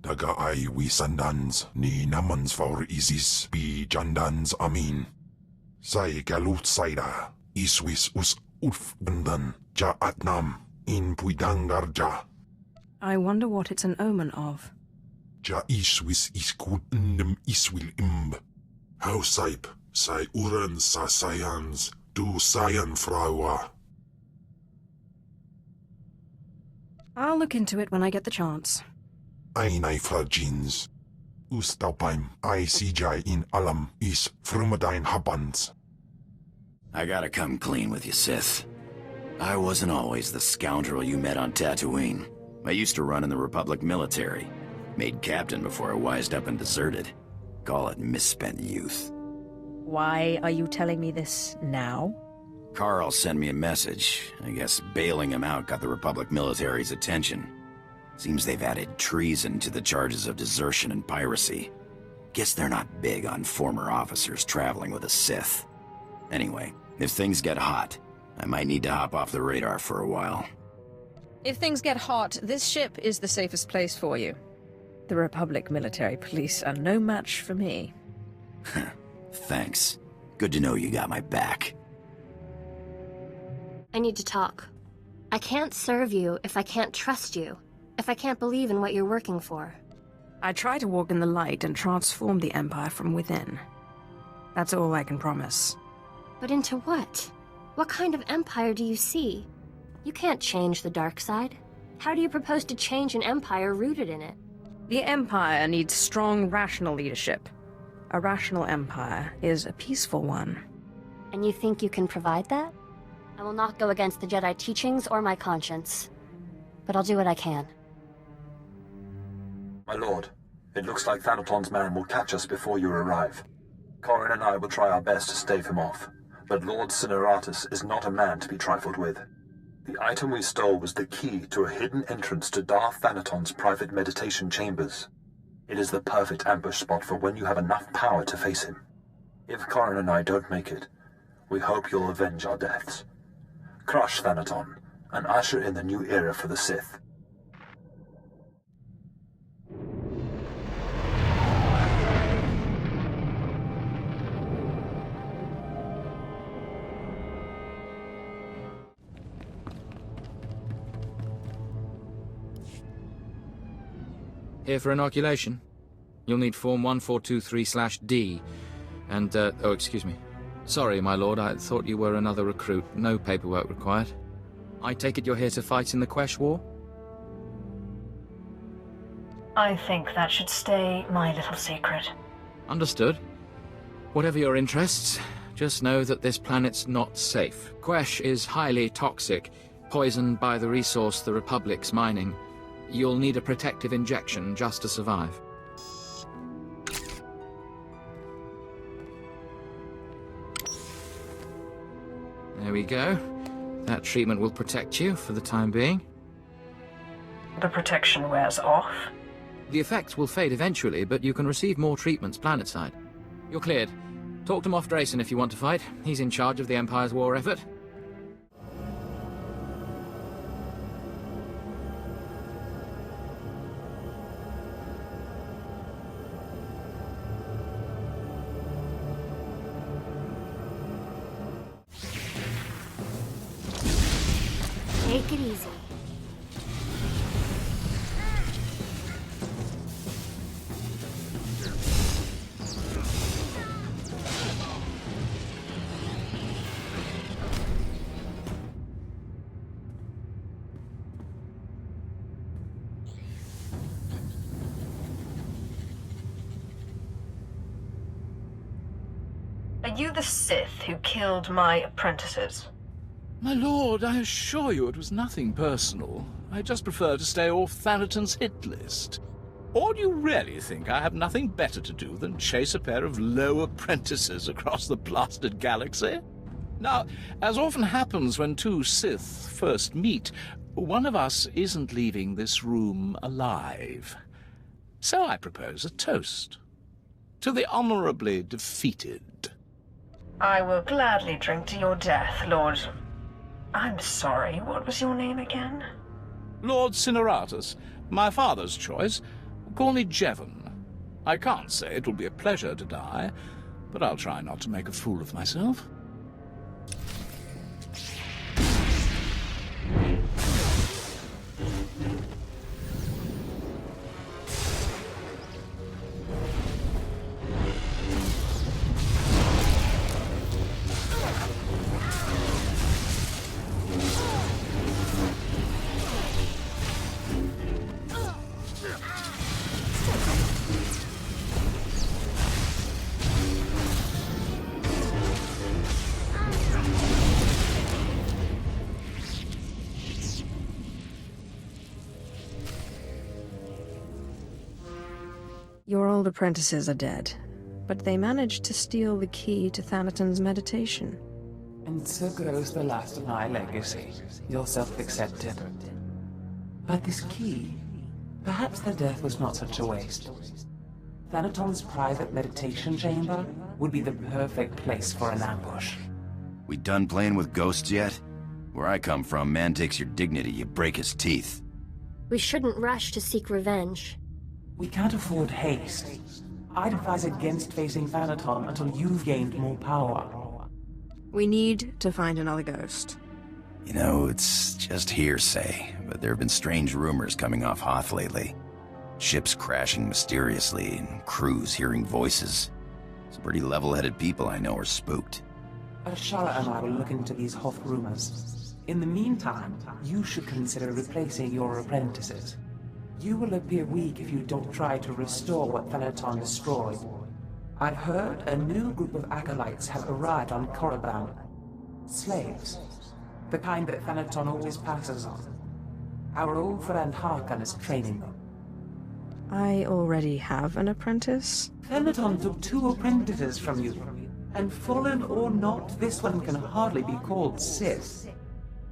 Daga ay wisandans ni namans for isis bi jandans amin. Sai galut saida iswis us ufgandan ja atnam in puidangarja. I wonder what it's an omen of. Ja iswis iskut ndem iswil imb. How saip sai uren sa sayans du sayan fraua. I'll look into it when I get the chance. Einai fragins. Ustaupaim I CJ in alam is frumadine habans. I gotta come clean with you, Sith. I wasn't always the scoundrel you met on Tatooine. I used to run in the Republic military. Made captain before I wised up and deserted. Call it misspent youth. Why are you telling me this now? Carl sent me a message. I guess bailing him out got the Republic military's attention. Seems they've added treason to the charges of desertion and piracy. Guess they're not big on former officers traveling with a Sith. Anyway, if things get hot, I might need to hop off the radar for a while. If things get hot, this ship is the safest place for you. The Republic military police are no match for me. Thanks. Good to know you got my back. I need to talk. I can't serve you if I can't trust you, if I can't believe in what you're working for. I try to walk in the light and transform the Empire from within. That's all I can promise. But into what? What kind of empire do you see? You can't change the dark side. How do you propose to change an empire rooted in it? The Empire needs strong, rational leadership. A rational empire is a peaceful one. And you think you can provide that? I will not go against the Jedi teachings or my conscience. But I'll do what I can. My lord, it looks like Thanaton's man will catch us before you arrive. Corrin and I will try our best to stave him off, but Lord Cineratus is not a man to be trifled with. The item we stole was the key to a hidden entrance to Darth Thanaton's private meditation chambers. It is the perfect ambush spot for when you have enough power to face him. If Corrin and I don't make it, we hope you'll avenge our deaths. Crush Thanaton, and usher in the new era for the Sith. Here for inoculation. You'll need Form 1423/D. And, oh, excuse me. Sorry, my lord, I thought you were another recruit. No paperwork required. I take it you're here to fight in the Quesh War? I think that should stay my little secret. Understood. Whatever your interests, just know that this planet's not safe. Quesh is highly toxic, poisoned by the resource the Republic's mining. You'll need a protective injection just to survive. There we go. That treatment will protect you for the time being. The protection wears off? The effects will fade eventually, but you can receive more treatments planetside. You're cleared. Talk to Moff Drayson if you want to fight. He's in charge of the Empire's war effort. Take it easy. Are you the Sith who killed my apprentices? My lord, I assure you it was nothing personal. I just prefer to stay off Thanaton's hit list. Or do you really think I have nothing better to do than chase a pair of low apprentices across the blasted galaxy? Now, as often happens when two Sith first meet, one of us isn't leaving this room alive. So I propose a toast. To the honorably defeated. I will gladly drink to your death, Lord... I'm sorry, what was your name again? Lord Cineratus, my father's choice. Call me Jevon. I can't say it will be a pleasure to die, but I'll try not to make a fool of myself. Your old apprentices are dead, but they managed to steal the key to Thanaton's meditation. And so goes the last of my legacy, yourself accepted. But this key, perhaps their death was not such a waste. Thanaton's private meditation chamber would be the perfect place for an ambush. We done playing with ghosts yet? Where I come from, man takes your dignity, you break his teeth. We shouldn't rush to seek revenge. We can't afford haste. I'd advise against facing Thanaton until you've gained more power. We need to find another ghost. You know, it's just hearsay, but there have been strange rumors coming off Hoth lately. Ships crashing mysteriously, and crews hearing voices. Some pretty level-headed people I know are spooked. Ashara and I will look into these Hoth rumors. In the meantime, you should consider replacing your apprentices. You will appear weak if you don't try to restore what Thanaton destroyed. I've heard a new group of acolytes have arrived on Korriban. Slaves. The kind that Thanaton always passes on. Our old friend Harkon is training them. I already have an apprentice. Thanaton took 2 apprentices from you. And fallen or not, this one can hardly be called Sith.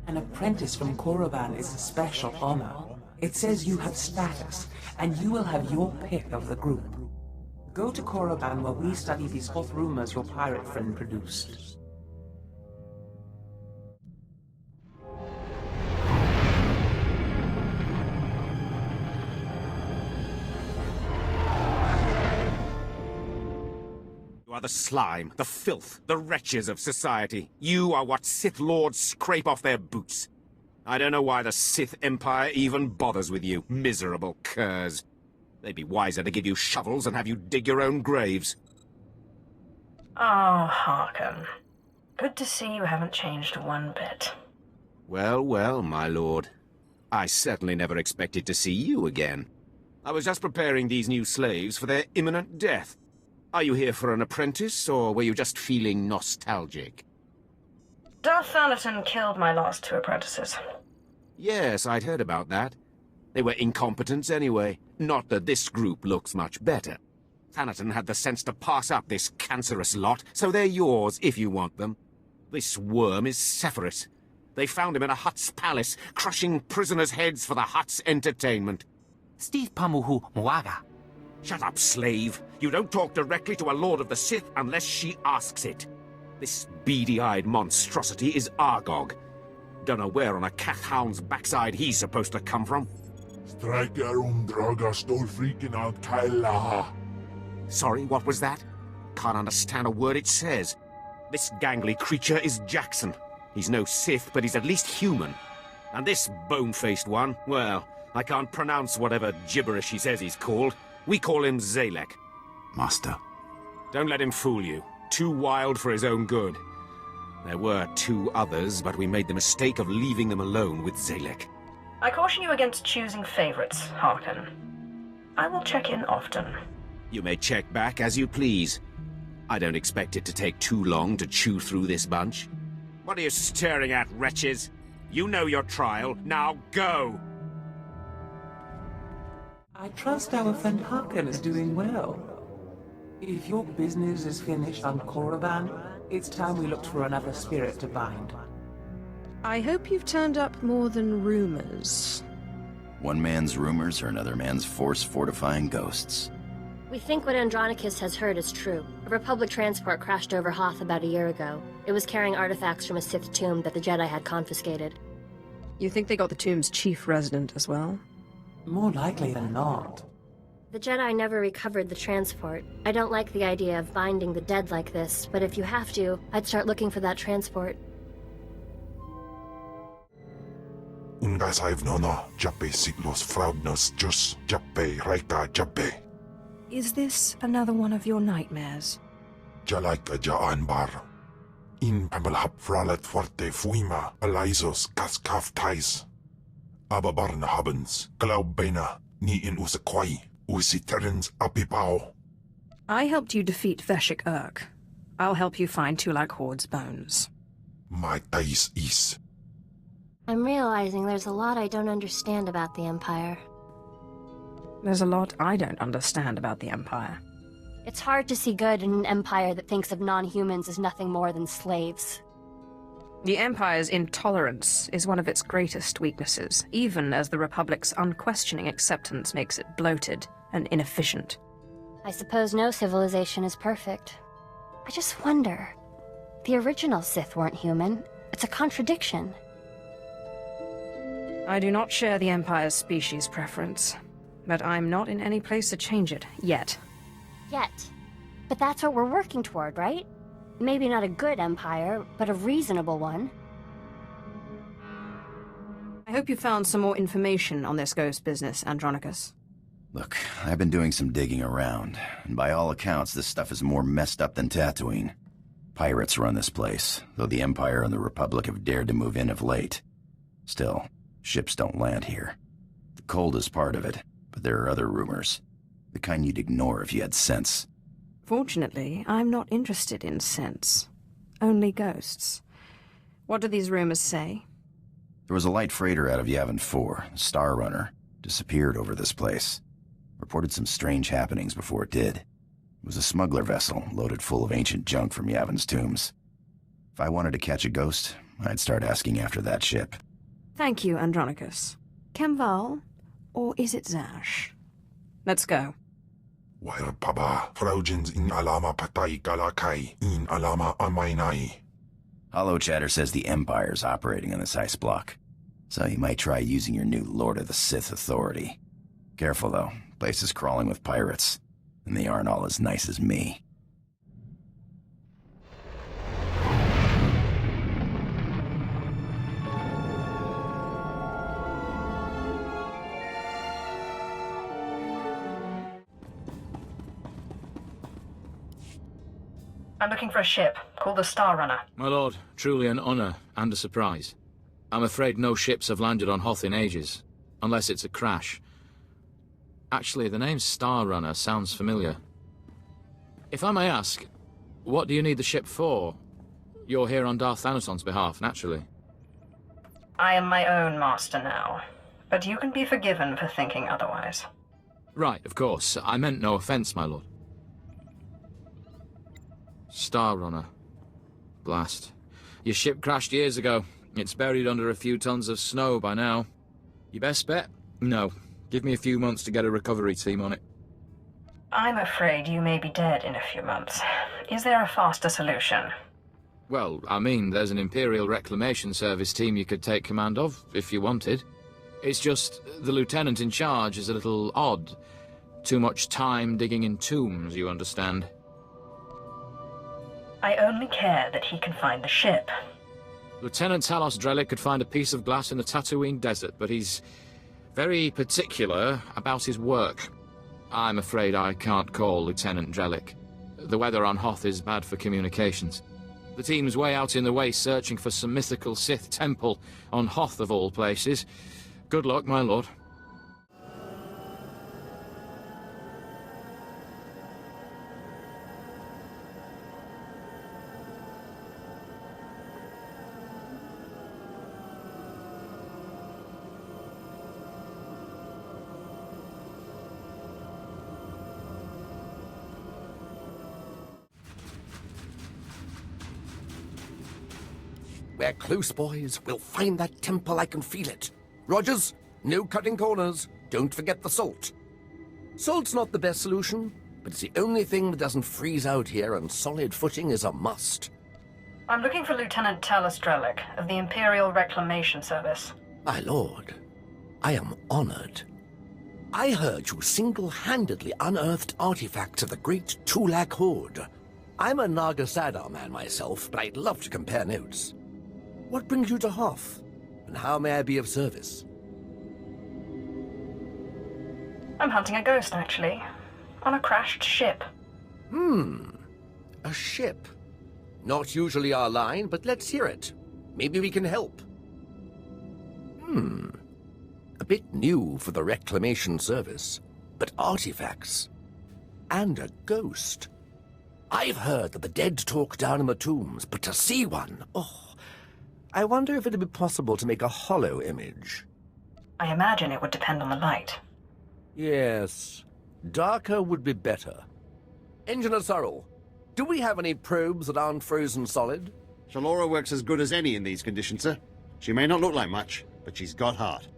An apprentice from Korriban is a special honor. It says you have status, and you will have your pick of the group. Go to Korriban while we study these Hoth rumors your pirate friend produced. You are the slime, the filth, the wretches of society. You are what Sith Lords scrape off their boots. I don't know why the Sith Empire even bothers with you, miserable curs. They'd be wiser to give you shovels and have you dig your own graves. Oh, Harkon. Good to see you haven't changed one bit. Well, well, my lord. I certainly never expected to see you again. I was just preparing these new slaves for their imminent death. Are you here for an apprentice, or were you just feeling nostalgic? Darth Thanaton killed my last 2 apprentices. Yes, I'd heard about that. They were incompetents anyway. Not that this group looks much better. Thanaton had the sense to pass up this cancerous lot, so they're yours if you want them. This worm is Sephiroth. They found him in a Hutt's palace, crushing prisoners' heads for the Hutt's entertainment. Steve Pamuhu Mwaga. Shut up, slave. You don't talk directly to a Lord of the Sith unless she asks it. This beady-eyed monstrosity is Argog. Don't know where on a cat hound's backside he's supposed to come from. Sorry, what was that? Can't understand a word it says. This gangly creature is Jackson. He's no Sith, but he's at least human. And this bone-faced one, well, I can't pronounce whatever gibberish he says he's called. We call him Zalek. Master. Don't let him fool you. Too wild for his own good. There were 2 others, but we made the mistake of leaving them alone with Zalek. I caution you against choosing favorites, Harkon. I will check in often. You may check back as you please. I don't expect it to take too long to chew through this bunch. What are you staring at, wretches? You know your trial. Now go! I trust our friend Harkon is doing well. If your business is finished on Korriban, it's time we looked for another spirit to bind. I hope you've turned up more than rumors. One man's rumors are another man's force-fortifying ghosts. We think what Andronicus has heard is true. A Republic transport crashed over Hoth about a year ago. It was carrying artifacts from a Sith tomb that the Jedi had confiscated. You think they got the tomb's chief resident as well? More likely than not. The Jedi never recovered the transport. I don't like the idea of binding the dead like this, but if you have to, I'd start looking for that transport. Ungasaiv nono, jappe siglos fraudnos jus, jappe raika jappe. Is this another one of your nightmares? Jalaika jaan bar. In pamalhap fralet forte fuima, alaisos kaskaf tais. Ababarna habens, glaubena, ni in usakwai, usiterens apipao. I helped you defeat Veshik Urk. I'll help you find Tulak Horde's bones. My tais is. I'm realizing there's a lot I don't understand about the Empire. There's a lot I don't understand about the Empire. It's hard to see good in an Empire that thinks of non-humans as nothing more than slaves. The Empire's intolerance is one of its greatest weaknesses, even as the Republic's unquestioning acceptance makes it bloated and inefficient. I suppose no civilization is perfect. I just wonder. The original Sith weren't human. It's a contradiction. I do not share the Empire's species preference, but I'm not in any place to change it, yet. Yet. But that's what we're working toward, right? Maybe not a good empire, but a reasonable one. I hope you found some more information on this ghost business, Andronicus. Look, I've been doing some digging around, and by all accounts, this stuff is more messed up than Tatooine. Pirates run this place, though the Empire and the Republic have dared to move in of late. Still, ships don't land here. The cold is part of it, but there are other rumors. The kind you'd ignore if you had sense. Fortunately, I'm not interested in sense. Only ghosts. What do these rumors say? There was a light freighter out of Yavin 4, the Star Runner, disappeared over this place. Reported some strange happenings before it did. It was a smuggler vessel loaded full of ancient junk from Yavin's tombs. If I wanted to catch a ghost, I'd start asking after that ship. Thank you, Andronicus. Kemval, or is it Zash? Let's go. Wair paba, fraujins in alama patai galakai, in alama amainai. Hollow Chatter says the Empire's operating on this ice block, so you might try using your new Lord of the Sith authority. Careful, though. Place is crawling with pirates, and they aren't all as nice as me. I'm looking for a ship called the Star Runner. My lord, truly an honor and a surprise. I'm afraid no ships have landed on Hoth in ages, unless it's a crash. Actually, the name Star Runner sounds familiar. If I may ask, what do you need the ship for? You're here on Darth Thanaton's behalf, naturally. I am my own master now, but you can be forgiven for thinking otherwise. Right, of course. I meant no offense, my lord. Star Runner. Blast. Your ship crashed years ago. It's buried under a few tons of snow by now. Your best bet? No. Give me a few months to get a recovery team on it. I'm afraid you may be dead in a few months. Is there a faster solution? Well, I mean, there's an Imperial Reclamation Service team you could take command of, if you wanted. It's just, the lieutenant in charge is a little odd. Too much time digging in tombs, you understand. I only care that he can find the ship. Lieutenant Talos Drellick could find a piece of glass in the Tatooine desert, but he's very particular about his work. I'm afraid I can't call Lieutenant Drellick. The weather on Hoth is bad for communications. The team's way out in the waste searching for some mythical Sith temple on Hoth of all places. Good luck, my lord. We're close, boys. We'll find that temple. I can feel it. Rogers, no cutting corners. Don't forget the salt. Salt's not the best solution, but it's the only thing that doesn't freeze out here, and solid footing is a must. I'm looking for Lieutenant Talos Drellick of the Imperial Reclamation Service. My lord, I am honored. I heard you single-handedly unearthed artifacts of the great Tulak Horde. I'm a Naga Sadar man myself, but I'd love to compare notes. What brings you to Hoth, and how may I be of service? I'm hunting a ghost, actually. On a crashed ship. A ship. Not usually our line, but let's hear it. Maybe we can help. A bit new for the reclamation service, but artifacts. And a ghost. I've heard that the dead talk down in the tombs, but to see one, I wonder if it'd be possible to make a hollow image. I imagine it would depend on the light. Yes, darker would be better. Engineer Sorrel, do we have any probes that aren't frozen solid? Shalora works as good as any in these conditions, sir. She may not look like much, but she's got heart.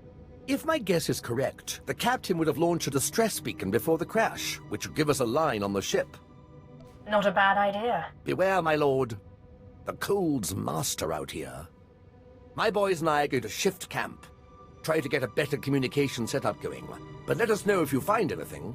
If my guess is correct, the captain would have launched a distress beacon before the crash, which would give us a line on the ship. Not a bad idea. Beware, my lord. The cold's master out here. My boys and I are going to shift camp. Try to get a better communication setup going. But let us know if you find anything.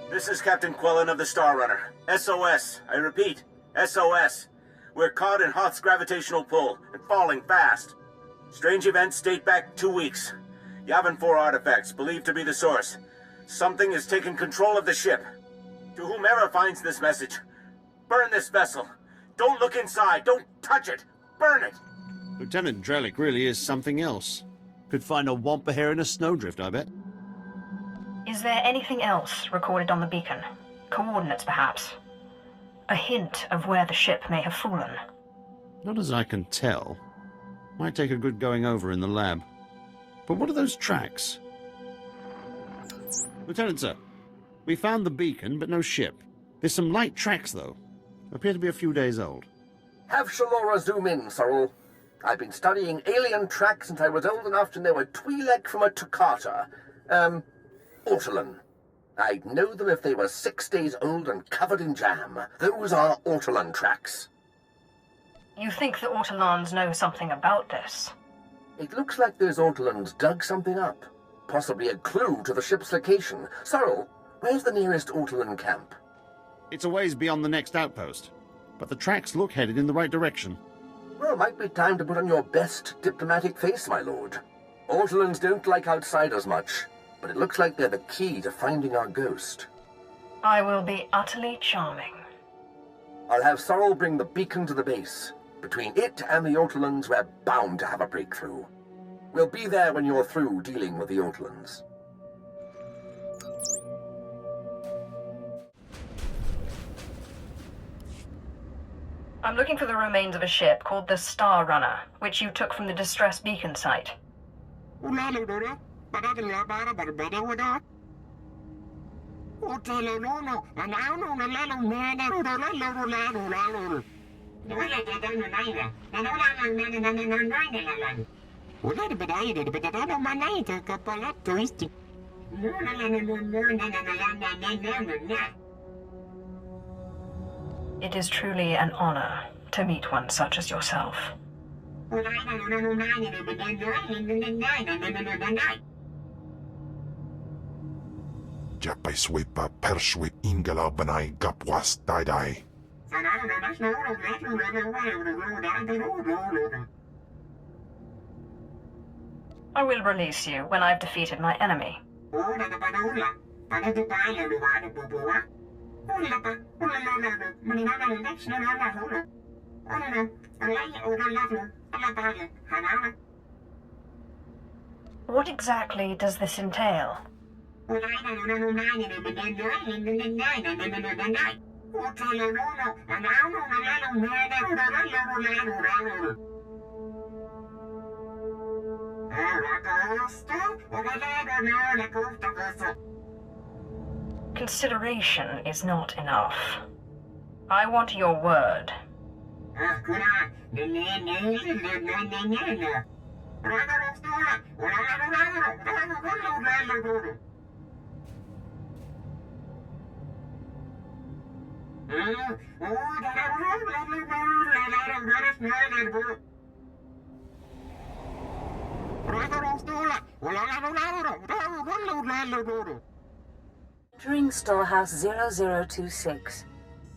This is Captain Quellen of the Star Runner. SOS. I repeat, SOS. We're caught in Hoth's gravitational pull and falling fast. Strange events date back 2 weeks. Yavin 4 artifacts, believed to be the source. Something has taken control of the ship. To whomever finds this message, burn this vessel. Don't look inside. Don't touch it. Burn it. Lieutenant Drellick really is something else. Could find a wampa hair in a snowdrift, I bet. Is there anything else recorded on the beacon? Coordinates, perhaps? A hint of where the ship may have fallen? Not as I can tell. Might take a good going over in the lab. But what are those tracks? Lieutenant, sir. We found the beacon, but no ship. There's some light tracks, though. Appear to be a few days old. Have Shalora zoom in, Sorrel. I've been studying alien tracks since I was old enough to know a Twi'lek from a Toccata. Ortolan. I'd know them if they were 6 days old and covered in jam. Those are Ortolan tracks. You think the Ortolans know something about this? It looks like those Ortolans dug something up. Possibly a clue to the ship's location. Sorrel, where's the nearest Ortolan camp? It's a ways beyond the next outpost, but the tracks look headed in the right direction. Well, might be time to put on your best diplomatic face, my lord. Ortolans don't like outsiders much, but it looks like they're the key to finding our ghost. I will be utterly charming. I'll have Sorrel bring the beacon to the base. Between it and the Ortolans, we're bound to have a breakthrough. We'll be there when you're through dealing with the Ortolans. I'm looking for the remains of a ship called the Star Runner, which you took from the distress beacon site. It is truly an honor to meet one such as yourself. Japaiswipa perswip ingala banai gapwas daidai. I will release you when I've defeated my enemy. What exactly does this entail? Consideration is not enough. I want your word. Entering Storehouse 0026.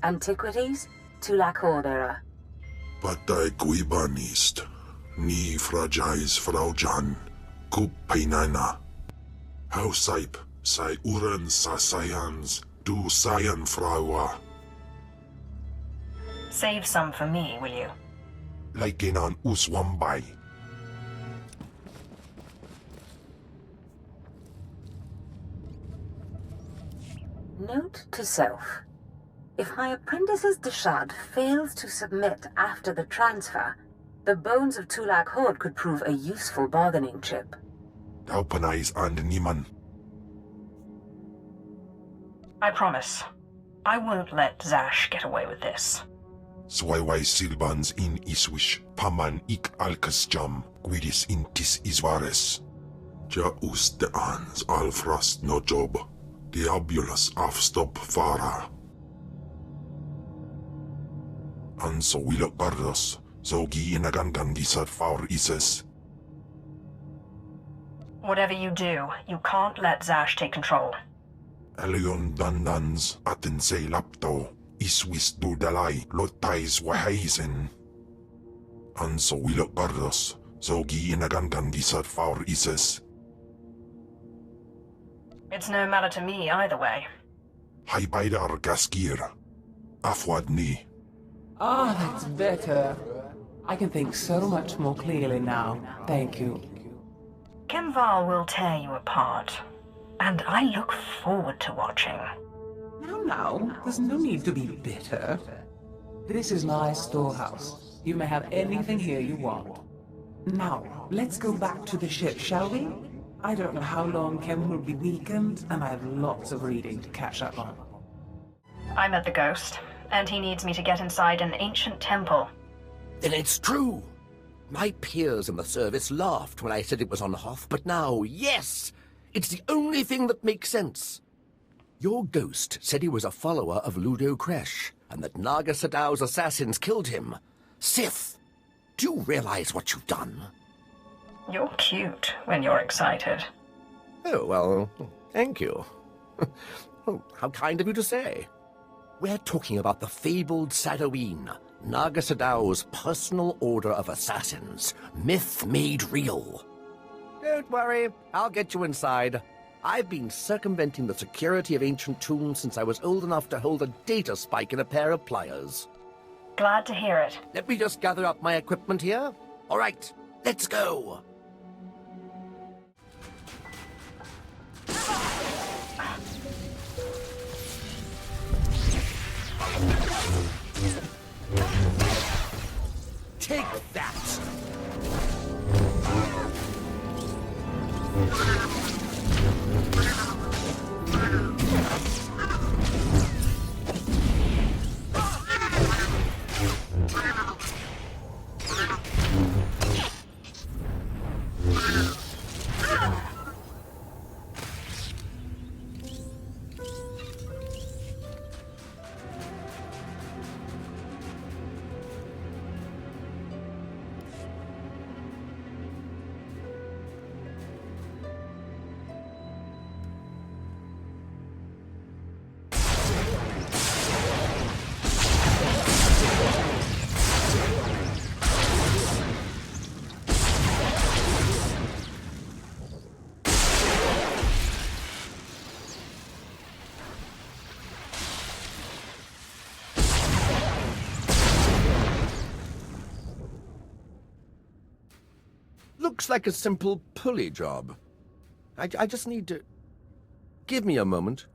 Antiquities, Tulak Ordera. Patay kuibanist. Ni fragais fraujan. Kup painana. Hausaip, sai uren sa sayans, du sayan fraua. Save some for me, will you? Laikinan uswambay. Note to self. If my apprentice's Deshad fails to submit after the transfer, the bones of Tulak Horde could prove a useful bargaining chip. Daupanais and Niman. I promise. I won't let Zash get away with this. Swayway silbans in iswish, paman ik alkasjam, guidis intis isvares. Ja us de ans alfrast no job. Diabulus afstop fara. Anso wilok bardos, zogi inagangan disat faur ises. Whatever you do, you can't let Zash take control. Elion dandans atin se lapto, iswis dudalai lotais wahaisen. Anso wilok bardos, zogi inagangan disat faur ises. It's no matter to me either way. Hai baidar gaskir. Afwad ni. Ah, that's better. I can think so much more clearly now. Thank you. Kemval will tear you apart, and I look forward to watching. Now, there's no need to be bitter. This is my storehouse. You may have anything here you want. Now, let's go back to the ship, shall we? I don't know how long Kem will be weakened, and I have lots of reading to catch up on. I met the ghost, and he needs me to get inside an ancient temple. Then it's true. My peers in the service laughed when I said it was on Hoth, but now, yes! It's the only thing that makes sense. Your ghost said he was a follower of Ludo Quesh, and that Naga Sadow's assassins killed him. Sith, do you realize what you've done? You're cute when you're excited. Oh, well, thank you. How kind of you to say. We're talking about the fabled Sadoween, Naga Sadow's personal order of assassins, myth made real. Don't worry, I'll get you inside. I've been circumventing the security of ancient tombs since I was old enough to hold a data spike in a pair of pliers. Glad to hear it. Let me just gather up my equipment here. All right, let's go. Take that! Looks like a simple pulley job. I just need to... give me a moment.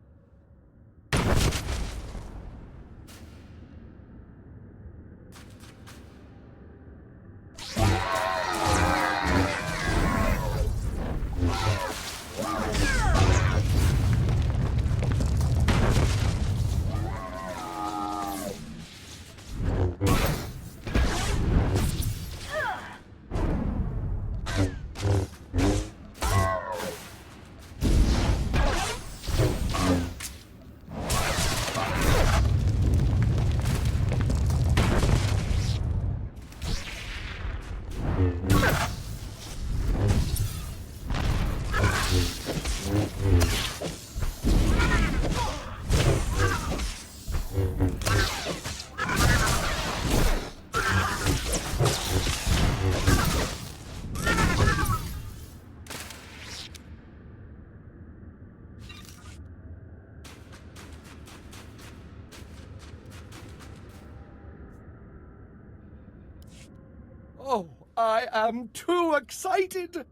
Oh, I am too excited!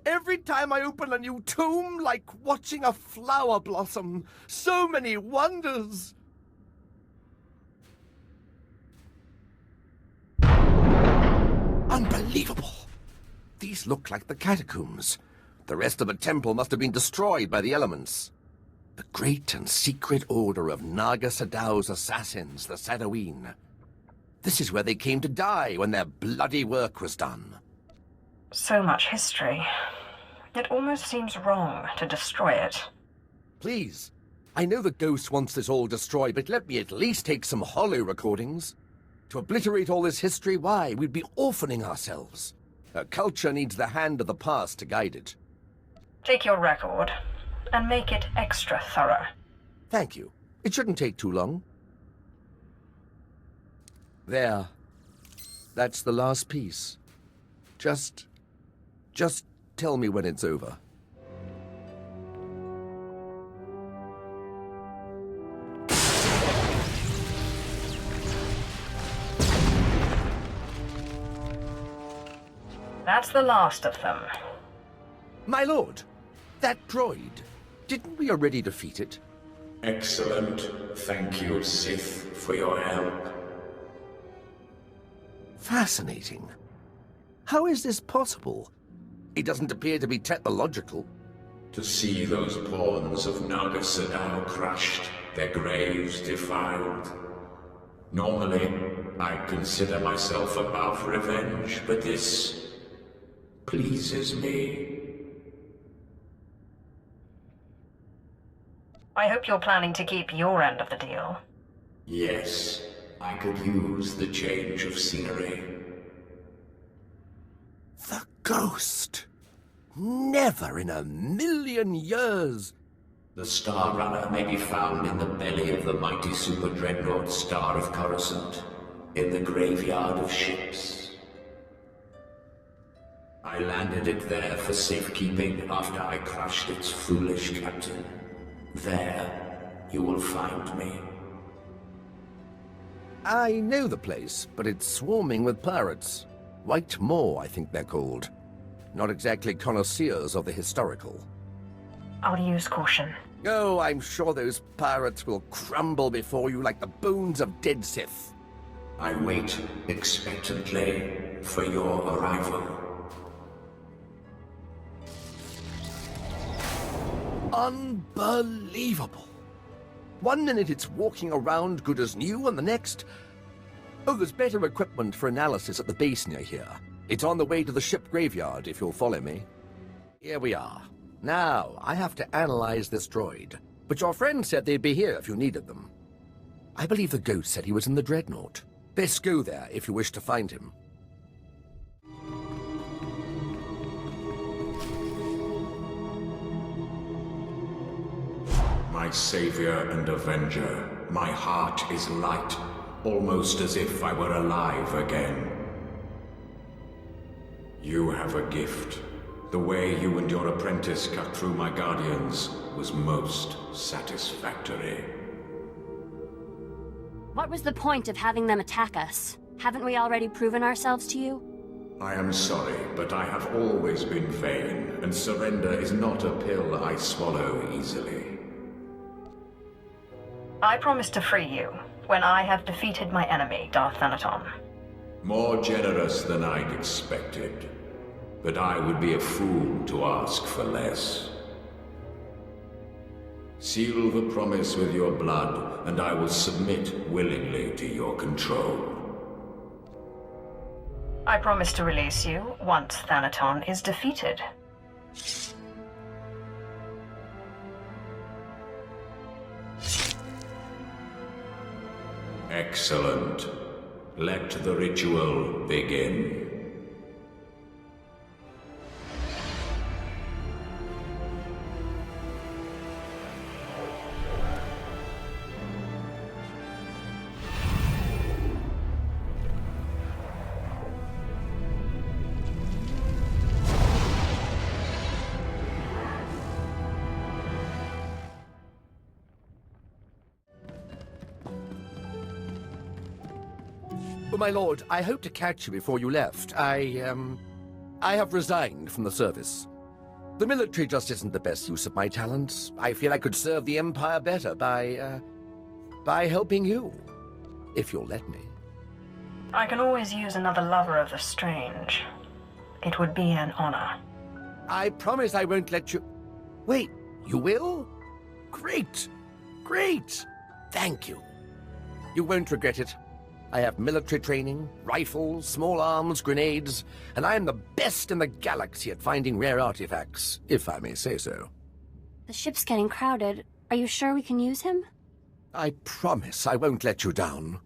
Every time I open a new tomb, like watching a flower blossom. So many wonders! Unbelievable! These look like the catacombs. The rest of the temple must have been destroyed by the elements. The great and secret order of Naga Sadow's assassins, the Sadoween. This is where they came to die when their bloody work was done. So much history. It almost seems wrong to destroy it. Please, I know the ghost wants this all destroyed, but let me at least take some hollow recordings. To obliterate all this history, why, we'd be orphaning ourselves. Our culture needs the hand of the past to guide it. Take your record, and make it extra thorough. Thank you. It shouldn't take too long. There. That's the last piece. Just tell me when it's over. That's the last of them. My lord, that droid, didn't we already defeat it? Excellent. Thank you, Sith, for your help. Fascinating. How is this possible? It doesn't appear to be technological. To see those pawns of Naga Sadow crushed, their graves defiled. Normally, I'd consider myself above revenge, but this pleases me. I hope you're planning to keep your end of the deal. Yes, I could use the change of scenery. The ghost! Never in a million years! The Star Runner may be found in the belly of the mighty super dreadnought Star of Coruscant, in the graveyard of ships. I landed it there for safekeeping after I crushed its foolish captain. There, you will find me. I know the place, but it's swarming with pirates. White Moor, I think they're called. Not exactly connoisseurs of the historical. I'll use caution. Oh, I'm sure those pirates will crumble before you like the bones of dead Sith. I wait expectantly for your arrival. Unbelievable. One minute it's walking around good as new, and the next... Oh, there's better equipment for analysis at the base near here. It's on the way to the ship graveyard, if you'll follow me. Here we are. Now, I have to analyze this droid. But your friend said they'd be here if you needed them. I believe the ghost said he was in the dreadnought. Best go there if you wish to find him. My savior and avenger, my heart is light, almost as if I were alive again. You have a gift. The way you and your apprentice cut through my guardians was most satisfactory. What was the point of having them attack us? Haven't we already proven ourselves to you? I am sorry, but I have always been vain, and surrender is not a pill I swallow easily. I promise to free you when I have defeated my enemy, Darth Thanaton. More generous than I'd expected. But I would be a fool to ask for less. Seal the promise with your blood, and I will submit willingly to your control. I promise to release you once Thanaton is defeated. Excellent. Let the ritual begin. My lord, I hoped to catch you before you left. I have resigned from the service. The military just isn't the best use of my talents. I feel I could serve the Empire better by helping you, if you'll let me. I can always use another lover of the strange. It would be an honor. I promise I won't let you... Wait, you will? Great! Great! Thank you. You won't regret it. I have military training, rifles, small arms, grenades, and I am the best in the galaxy at finding rare artifacts, if I may say so. The ship's getting crowded. Are you sure we can use him? I promise I won't let you down.